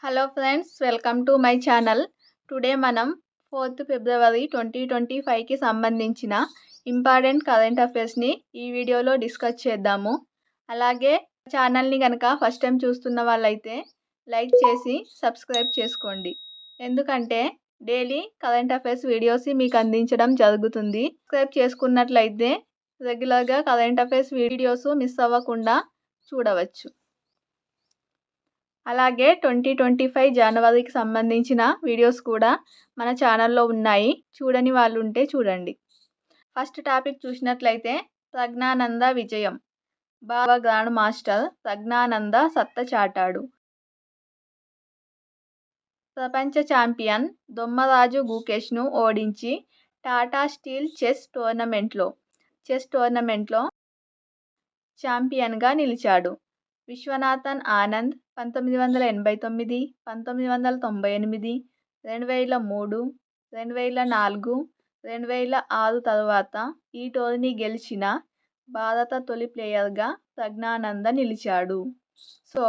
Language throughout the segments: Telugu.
Hello friends, welcome to my channel. Today మనం 4th ఫిబ్రవరి 2025కి సంబంధించిన ఇంపార్టెంట్ కరెంట్ అఫైర్స్ని ఈ వీడియోలో డిస్కస్ చేద్దాము. అలాగే ఛానల్ని కనుక ఫస్ట్ టైం చూస్తున్న వాళ్ళైతే లైక్ చేసి సబ్స్క్రైబ్ చేసుకోండి. ఎందుకంటే డైలీ కరెంట్ అఫైర్స్ వీడియోస్ మీకు అందించడం జరుగుతుంది. సబ్స్క్రైబ్ చేసుకున్నట్లయితే రెగ్యులర్గా కరెంట్ అఫైర్స్ వీడియోస్ మిస్ అవ్వకుండా చూడవచ్చు. అలాగే 2025 జనవరికి సంబంధించిన వీడియోస్ కూడా మన ఛానల్లో ఉన్నాయి. చూడని వాళ్ళు ఉంటే చూడండి. ఫస్ట్ టాపిక్ చూసినట్లయితే ప్రజ్ఞానంద విజయం. బాబా గ్రాండ్ మాస్టర్ ప్రజ్ఞానంద సత్తా చాటాడు. ప్రపంచ ఛాంపియన్ దొమ్మరాజు గుకేష్ను ఓడించి టాటా స్టీల్ చెస్ టోర్నమెంట్లో ఛాంపియన్గా నిలిచాడు. విశ్వనాథన్ ఆనంద్ 1989, 1998, 2003, 2004, 2006 తరువాత ఈ టోర్నీ గెలిచిన భారత తొలి ప్లేయర్గా ప్రజ్ఞానంద నిలిచాడు. సో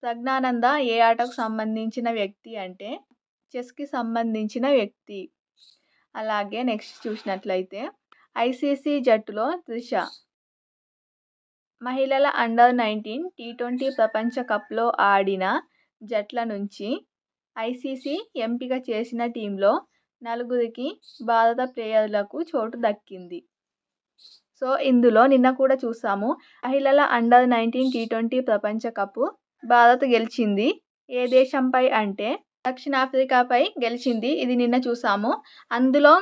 ప్రజ్ఞానంద ఏ ఆటకు సంబంధించిన వ్యక్తి అంటే చెస్కి సంబంధించిన వ్యక్తి. అలాగే నెక్స్ట్ చూసినట్లయితే ఐసీసీ జట్టులో త్రిష. మహిళల అండర్-19 టీ20 ప్రపంచ కప్లో ఆడిన జట్ల నుంచి ఐసీసీ ఎంపిక చేసిన టీంలో 4 భారత ప్లేయర్లకు చోటు దక్కింది. సో ఇందులో నిన్న కూడా చూసాము, మహిళల అండర్-19 టీ20 ప్రపంచ కప్ భారత్ గెలిచింది. ఏ దేశంపై అంటే దక్షిణాఫ్రికాపై గెలిచింది. ఇది నిన్న చూసాము. అందులో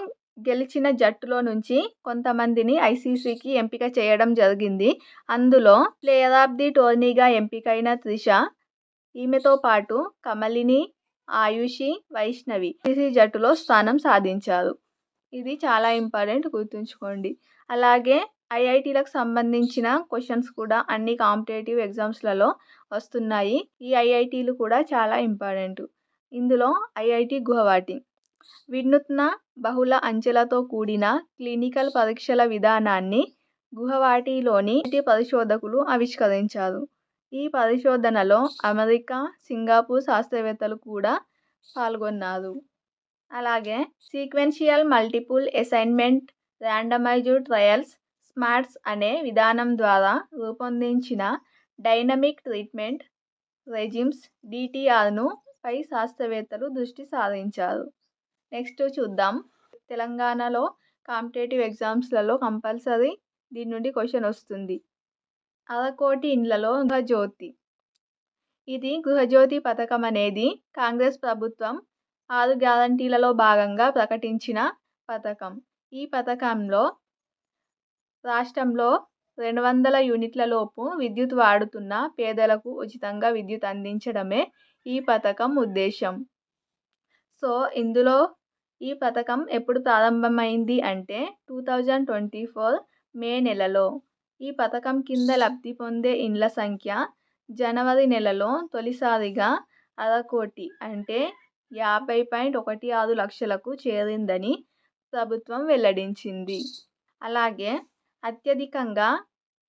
గెలిచిన జట్టులో నుంచి కొంతమందిని ఐసీసీకి ఎంపిక చేయడం జరిగింది. అందులో ప్లేయర్ ఆఫ్ ది టోర్నీగా ఎంపికైన త్రిష, ఈమెతో పాటు కమలిని, ఆయుషి, వైష్ణవి ఐసీసీ జట్టులో స్థానం సాధించారు. ఇది చాలా ఇంపార్టెంట్, గుర్తుంచుకోండి. అలాగే ఐఐటీలకు సంబంధించిన క్వశ్చన్స్ కూడా అన్ని కాంపిటేటివ్ ఎగ్జామ్స్లలో వస్తున్నాయి. ఈ ఐఐటీలు కూడా చాలా ఇంపార్టెంట్. ఇందులో ఐఐటి గువాహటి వినూత్న బహుళ అంచెలతో కూడిన క్లినికల్ పరీక్షల విధానాన్ని గువాహటిలోని పరిశోధకులు ఆవిష్కరించారు. ఈ పరిశోధనలో అమెరికా, సింగపూర్ శాస్త్రవేత్తలు కూడా పాల్గొన్నారు. అలాగే sequential multiple assignment randomised trials smarts అనే విధానం ద్వారా రూపొందించిన డైనమిక్ ట్రీట్మెంట్ రెజిమ్స్ డిటిఆర్ను పై శాస్త్రవేత్తలు దృష్టి సారించారు. నెక్స్ట్ చూద్దాం. తెలంగాణలో కాంపిటేటివ్ ఎగ్జామ్స్లలో కంపల్సరీ దీని నుండి క్వశ్చన్ వస్తుంది. 1/2 కోటి ఇండ్లలో గృహజ్యోతి. ఇది గృహజ్యోతి పథకం అనేది కాంగ్రెస్ ప్రభుత్వం 6 గ్యారంటీలలో భాగంగా ప్రకటించిన పథకం. ఈ పథకంలో రాష్ట్రంలో 200 యూనిట్ల లోపు విద్యుత్ వాడుతున్న పేదలకు ఉచితంగా విద్యుత్ అందించడమే ఈ పథకం ఉద్దేశం. సో ఇందులో ఈ పథకం ఎప్పుడు ప్రారంభమైంది అంటే 2024 మే నెలలో. ఈ పథకం కింద లబ్ధి పొందే ఇండ్ల సంఖ్య జనవరి నెలలో తొలిసారిగా 1/2 కోటి అంటే 50.16 లక్షలకు చేరిందని ప్రభుత్వం వెల్లడించింది. అలాగే అత్యధికంగా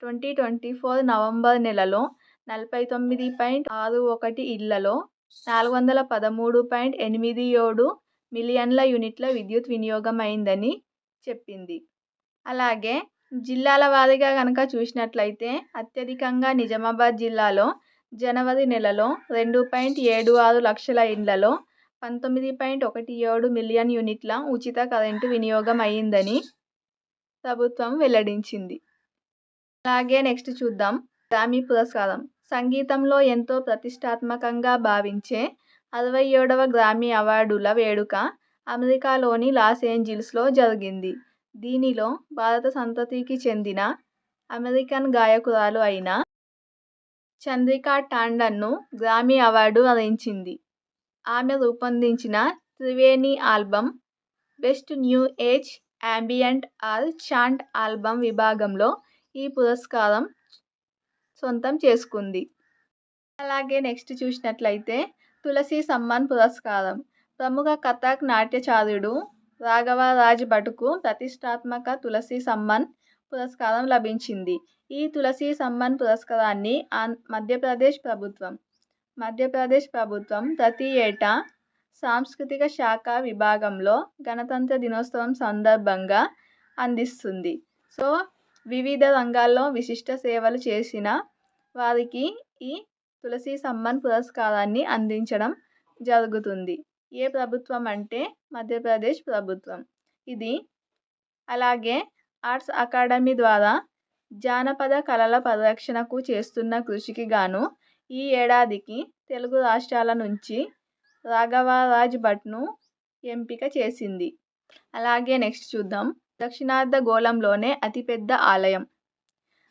2024 నవంబర్ నెలలో 49.61 ఇళ్లలో 413.87 మిలియన్ల యూనిట్ల విద్యుత్ వినియోగమైందని చెప్పింది. అలాగే జిల్లాల వారీగా కనుక చూసినట్లయితే అత్యధికంగా నిజామాబాద్ జిల్లాలో జనవరి నెలలో 2.76 లక్షల ఇండ్లలో 19.17 మిలియన్ యూనిట్ల ఉచిత కరెంటు వినియోగం అయిందని ప్రభుత్వం వెల్లడించింది. అలాగే నెక్స్ట్ చూద్దాం. గ్రామీ పురస్కారం. సంగీతంలో ఎంతో ప్రతిష్టాత్మకంగా భావించే 67వ గ్రామీ అవార్డుల వేడుక అమెరికాలోని లాస్ ఏంజిల్స్లో జరిగింది. దీనిలో భారత సంతతికి చెందిన అమెరికన్ గాయకురాలు అయిన చంద్రికా టాండన్ను గ్రామీ అవార్డు వరించింది. ఆమె రూపొందించిన Triveni album best new age ambient or chant album విభాగంలో ఈ పురస్కారం సొంతం చేసుకుంది. అలాగే నెక్స్ట్ చూసినట్లయితే తులసి సమ్మాన్ పురస్కారం. ప్రముఖ కథక్ నాట్యచార్యుడు రాఘవరాజ్ భట్కు ప్రతిష్టాత్మక తులసి సమ్మాన్ పురస్కారం లభించింది. ఈ తులసి సమ్మాన్ పురస్కారాన్ని మధ్యప్రదేశ్ ప్రభుత్వం మధ్యప్రదేశ్ ప్రభుత్వం ప్రతి ఏటా సాంస్కృతిక శాఖ విభాగంలో గణతంత్ర దినోత్సవం సందర్భంగా అందిస్తుంది. సో వివిధ రంగాల్లో విశిష్ట సేవలు చేసిన వారికి ఈ తులసి సమ్మాన్ పురస్కారాన్ని అందించడం జరుగుతుంది. ఏ ప్రభుత్వం అంటే మధ్యప్రదేశ్ ప్రభుత్వం. ఇది అలాగే ఆర్ట్స్ అకాడమీ ద్వారా జానపద కళల పరిరక్షణకు చేస్తున్న కృషికి గాను ఈ ఏడాదికి తెలుగు రాష్ట్రాల నుంచి రాఘవరాజ్ భట్ను ఎంపిక చేసింది. అలాగే నెక్స్ట్ చూద్దాం. దక్షిణార్ధగోళంలోనే అతిపెద్ద ఆలయం.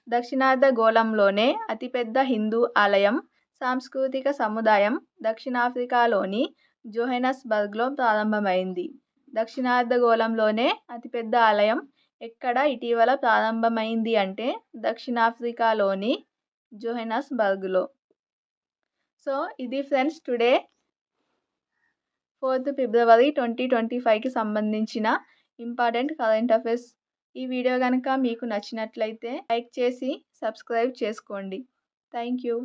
దక్షిణార్ధగోళంలోనే అతిపెద్ద హిందూ ఆలయం సాంస్కృతిక సముదాయం దక్షిణాఫ్రికాలోని జోహెనస్బర్గ్లో ప్రారంభమైంది. దక్షిణార్ధగోళంలోనే అతిపెద్ద ఆలయం ఎక్కడ ఇటీవల ప్రారంభమైంది అంటే దక్షిణాఫ్రికాలోని జోహెనస్బర్గ్లో. సో ఇది ఫ్రెండ్స్ టుడే 4th ఫిబ్రవరి 2025కి సంబంధించిన ఇంపార్టెంట్ కరెంట్ అఫైర్స్. ఈ వీడియో కనుక మీకు నచ్చినట్లయితే లైక్ చేసి సబ్స్క్రైబ్ చేసుకోండి. Thank you.